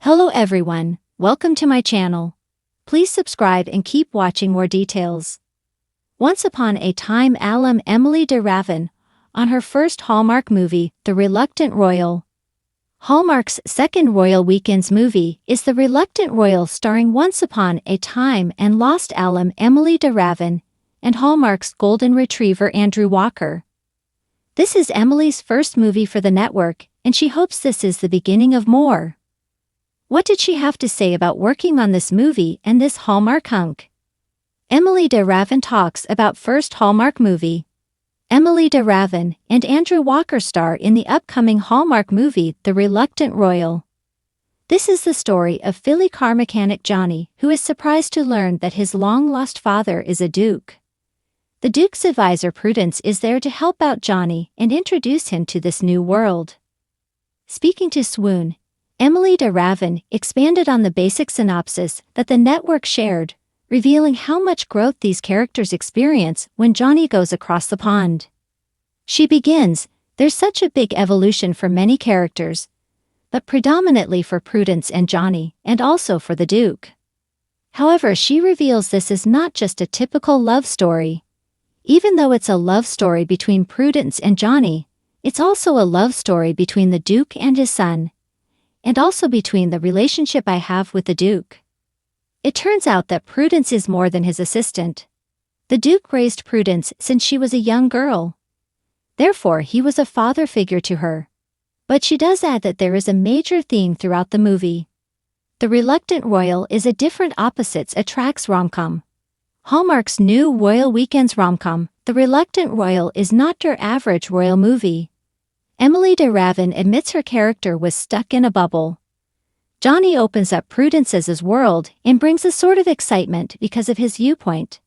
Hello everyone, welcome to my channel. Please subscribe and keep watching more details. Once upon a time alum Emilie de Ravin, on her first Hallmark movie, The Reluctant Royal. Hallmark's second Royal Weekends movie is The Reluctant Royal, starring once upon a time and lost alum Emilie de Ravin and Hallmark's golden retriever Andrew Walker. This is Emilie's first movie for the network, and she hopes this is the beginning of more. What did she have to say about working on this movie and this Hallmark hunk? Emilie de Ravin talks about first Hallmark movie. Emilie de Ravin and Andrew Walker star in the upcoming Hallmark movie The Reluctant Royal. This is the story of Philly car mechanic Johnny, who is surprised to learn that his long-lost father is a duke. The duke's advisor Prudence is there to help out Johnny and introduce him to this new world. Speaking to Swoon, Emilie de Ravin expanded on the basic synopsis that the network shared, revealing how much growth these characters experience when Johnny goes across the pond. She begins, "There's such a big evolution for many characters, but predominantly for Prudence and Johnny, and also for the Duke." However, she reveals this is not just a typical love story. Even though it's a love story between Prudence and Johnny, it's also a love story between the Duke and his son, and also between the relationship I have with the Duke. It turns out that Prudence is more than his assistant. The Duke raised Prudence since she was a young girl. Therefore, he was a father figure to her. But she does add that there is a major theme throughout the movie. The Reluctant Royal is a different opposites attracts rom-com. Hallmark's new Royal Weekends rom-com, The Reluctant Royal, is not your average royal movie. Emilie de Ravin admits her character was stuck in a bubble. Johnny opens up Prudence's world and brings a sort of excitement because of his viewpoint.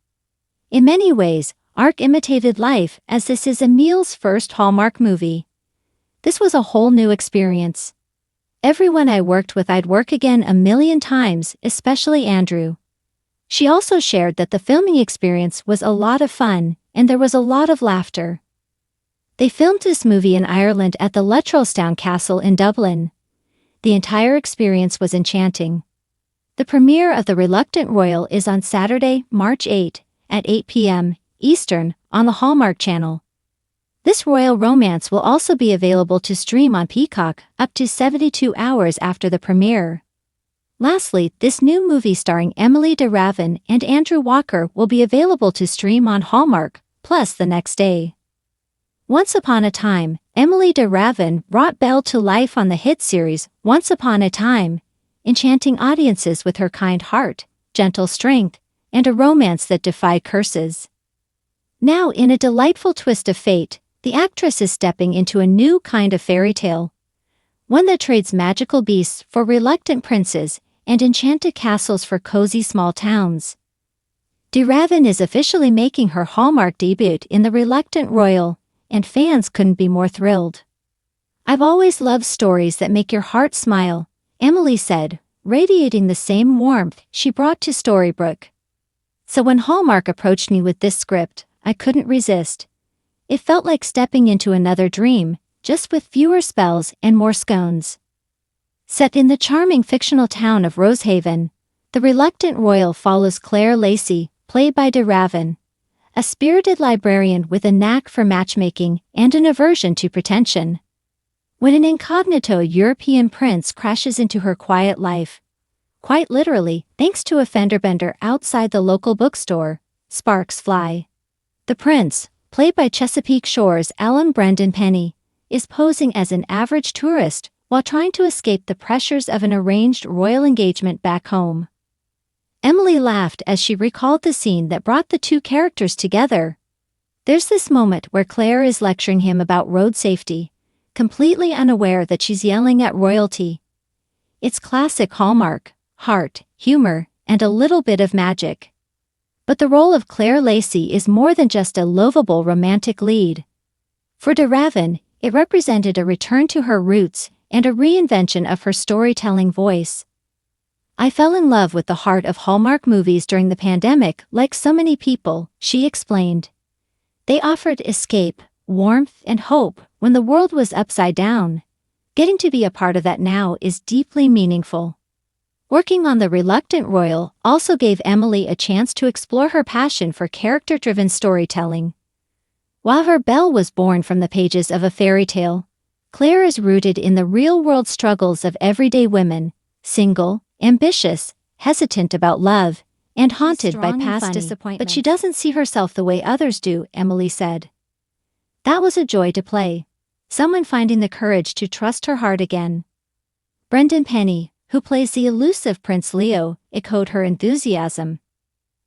In many ways, Ark imitated life, as this is Emilie's first Hallmark movie. This was a whole new experience. Everyone I worked with I'd work again a million times, especially Andrew. She also shared that the filming experience was a lot of fun, and there was a lot of laughter. They filmed this movie in Ireland at the Luttrellstown Castle in Dublin. The entire experience was enchanting. The premiere of The Reluctant Royal is on Saturday, March 8, at 8 p.m. Eastern, on the Hallmark Channel. This royal romance will also be available to stream on Peacock up to 72 hours after the premiere. Lastly, this new movie starring Emilie de Ravin and Andrew Walker will be available to stream on Hallmark Plus the next day. Once upon a time, Emilie de Ravin brought Belle to life on the hit series Once Upon a Time, enchanting audiences with her kind heart, gentle strength, and a romance that defied curses. Now, in a delightful twist of fate, the actress is stepping into a new kind of fairy tale, one that trades magical beasts for reluctant princes and enchanted castles for cozy small towns. De Ravin is officially making her Hallmark debut in The Reluctant Royal, and fans couldn't be more thrilled. "I've always loved stories that make your heart smile," Emilie said, radiating the same warmth she brought to Storybrooke. "So when Hallmark approached me with this script, I couldn't resist. It felt like stepping into another dream, just with fewer spells and more scones." Set in the charming fictional town of Rosehaven, The Reluctant Royal follows Claire Lacey, played by de Ravin, a spirited librarian with a knack for matchmaking and an aversion to pretension. When an incognito European prince crashes into her quiet life, quite literally, thanks to a fender bender outside the local bookstore, sparks fly. The prince, played by Chesapeake Shore's Alan Brendan Penny, is posing as an average tourist while trying to escape the pressures of an arranged royal engagement back home. Emilie laughed as she recalled the scene that brought the two characters together. There's this moment where Claire is lecturing him about road safety, completely unaware that she's yelling at royalty. It's classic Hallmark, heart, humor, and a little bit of magic. But the role of Claire Lacey is more than just a lovable romantic lead. For de Ravin, it represented a return to her roots and a reinvention of her storytelling voice. "I fell in love with the heart of Hallmark movies during the pandemic, like so many people," she explained. "They offered escape, warmth, and hope when the world was upside down. Getting to be a part of that now is deeply meaningful." Working on The Reluctant Royal also gave Emilie a chance to explore her passion for character-driven storytelling. While her Belle was born from the pages of a fairy tale, Claire is rooted in the real-world struggles of everyday women, single, ambitious, hesitant about love, and haunted by past disappointments. But she doesn't see herself the way others do, Emilie said. That was a joy to play. Someone finding the courage to trust her heart again. Brendan Penny, who plays the elusive Prince Leo, echoed her enthusiasm.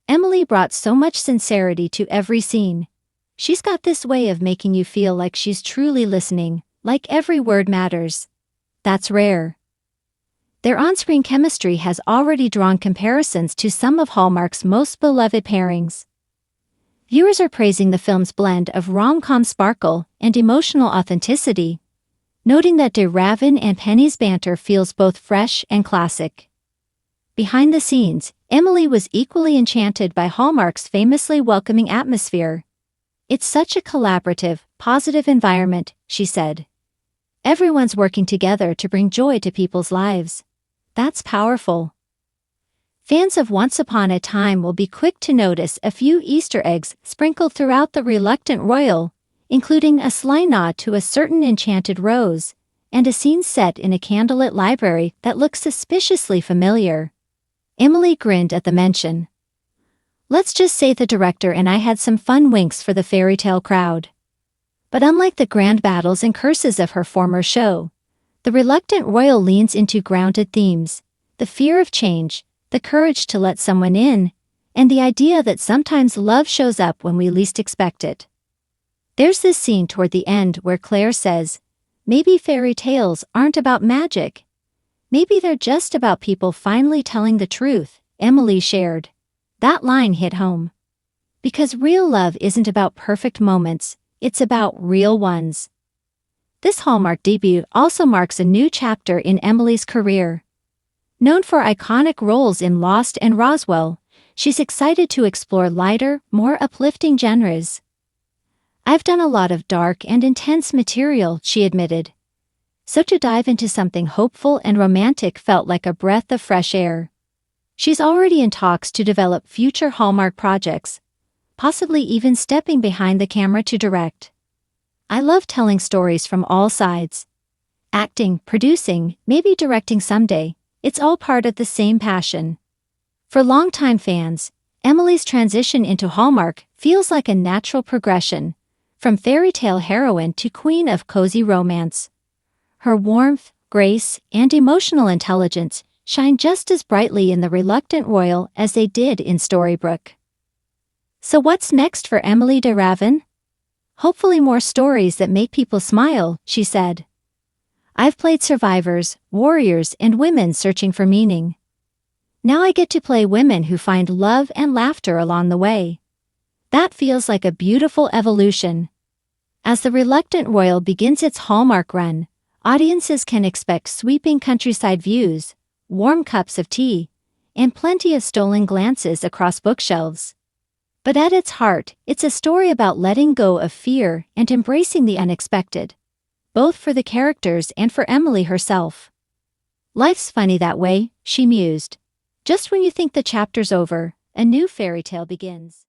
Emilie brought so much sincerity to every scene. She's got this way of making you feel like she's truly listening, like every word matters. That's rare. Their on-screen chemistry has already drawn comparisons to some of Hallmark's most beloved pairings. Viewers are praising the film's blend of rom-com sparkle and emotional authenticity, noting that Ravin and Penny's banter feels both fresh and classic. Behind the scenes, Emilie was equally enchanted by Hallmark's famously welcoming atmosphere. It's such a collaborative, positive environment, she said. Everyone's working together to bring joy to people's lives. That's powerful. Fans of Once Upon a Time will be quick to notice a few Easter eggs sprinkled throughout The Reluctant Royal, including a sly nod to a certain enchanted rose, and a scene set in a candlelit library that looks suspiciously familiar. Emilie grinned at the mention. Let's just say the director and I had some fun winks for the fairy tale crowd. But unlike the grand battles and curses of her former show, The Reluctant Royal leans into grounded themes: the fear of change, the courage to let someone in, and the idea that sometimes love shows up when we least expect it. There's this scene toward the end where Claire says, "Maybe fairy tales aren't about magic. Maybe they're just about people finally telling the truth," Emilie shared. That line hit home. Because real love isn't about perfect moments, it's about real ones. This Hallmark debut also marks a new chapter in Emilie's career. Known for iconic roles in Lost and Roswell, she's excited to explore lighter, more uplifting genres. I've done a lot of dark and intense material, she admitted. So to dive into something hopeful and romantic felt like a breath of fresh air. She's already in talks to develop future Hallmark projects, possibly even stepping behind the camera to direct. I love telling stories from all sides. Acting, producing, maybe directing someday. It's all part of the same passion. For longtime fans, Emilie's transition into Hallmark feels like a natural progression, from fairy tale heroine to queen of cozy romance. Her warmth, grace, and emotional intelligence shine just as brightly in The Reluctant Royal as they did in Storybrooke. So what's next for Emilie de Ravin? Hopefully more stories that make people smile, she said. I've played survivors, warriors, and women searching for meaning. Now I get to play women who find love and laughter along the way. That feels like a beautiful evolution. As The Reluctant Royal begins its Hallmark run, audiences can expect sweeping countryside views, warm cups of tea, and plenty of stolen glances across bookshelves. But at its heart, it's a story about letting go of fear and embracing the unexpected, both for the characters and for Emilie herself. Life's funny that way, she mused. Just when you think the chapter's over, a new fairy tale begins.